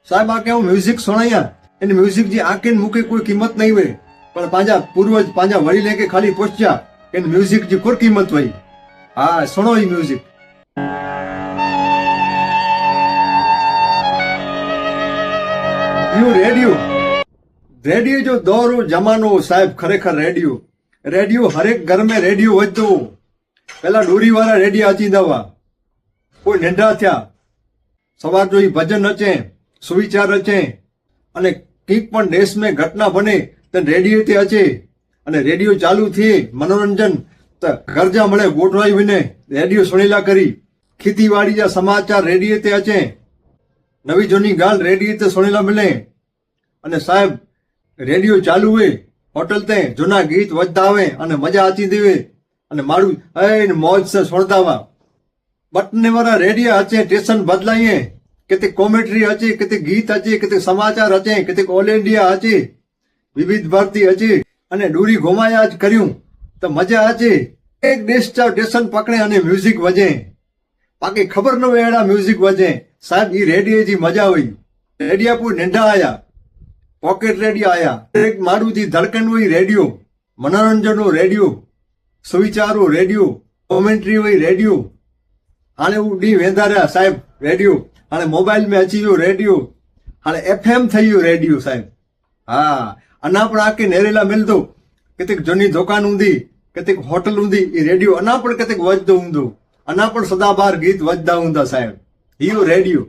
સાહેબ આ કેવું મ્યુઝિક સુણાયા એની મ્યુઝિક જે આંકીને મૂકે કોઈ કિંમત નહીં હોય, પણ પાંજા પૂર્વજ પાંજા વળી લે કે ખાલી પહોંચ્યા એની મ્યુઝિક જે કોઈ કિંમત હોય. હા સુણો એ મ્યુઝિક. રેડિયો રેડિયો જો દોર જમાનો સાહેબ, ખરેખર રેડિયો હરેક ઘર મેં રેડિયો વધતો. પેલા ડોરી વાળા રેડિયો અચી દવા કોઈ નેંડા થયા, સવાર જો ભજન રચે, સુવિચાર રચે, અને કંઈક પણ દેશમાં ઘટના બને તો રેડિયો તે અચે, અને રેડિયો ચાલુ થયે મનોરંજન તો ઘરજા મળે ગોઠવાઈ વિને રેડિયો સુણેલા કરી. ખેતીવાડી જા સમાચાર રેડિયો તે અચે, નવી જૂની ગાલ રેડિયો તે સુણેલા મળે. અને સાહેબ રેડિયો ચાલુ હોય હોટલ તે જૂના ગીત વધતા આવે અને મજા આચી દેવે, અને મારું એ મોજ સે સુણતાવા. બટને વાળા રેડિયો અચે, સ્ટેશન બદલાઈએ, કેતે કોમેન્ટ્રી અચે, કેતે ગીત અચે, કેતે સમાચાર અચે, કેતે ઓલ ઇન્ડિયા અચે, વિવિધ ભારતી અચે, અને ડોરી ઘુમાયા જ કર્યું તો મજા અચે. એક દેશ સ્ટેશન પકડે અને મ્યુઝિક વજે, બાકી ખબર ન હોય એડા મ્યુઝિક વજે. સાહેબ એ રેડિયો જે મજા હોય, રેડિયા પૂર નેંડા આયા, પોકેટ રેડિયો આયા, એક મારું જે ધડકન હોય રેડિયો, મનોરંજનનો રેડિયો, સુવિચારો રેડિયો, કોમેન્ટ્રી હોય રેડિયો. હાણે ઉડી વેંધા રહ્યા સાહેબ રેડિયો, હાણે મોબાઈલ में અચી ગયો રેડિયો, હાણે FM થઈ ગયો રેડિયો સાહેબ. હા અના પણ આખી નેરેલા મિલતો, કેतेक જૂની દુકાન ઊંધી, કેतेक હોટલ ઊંધી, એ રેડિયો અના પણ કેतेक વજતો ઊંધો, અના પણ સદાબહાર ગીત વજતા ઊંધા સાહેબ. ઈયો રેડિયો.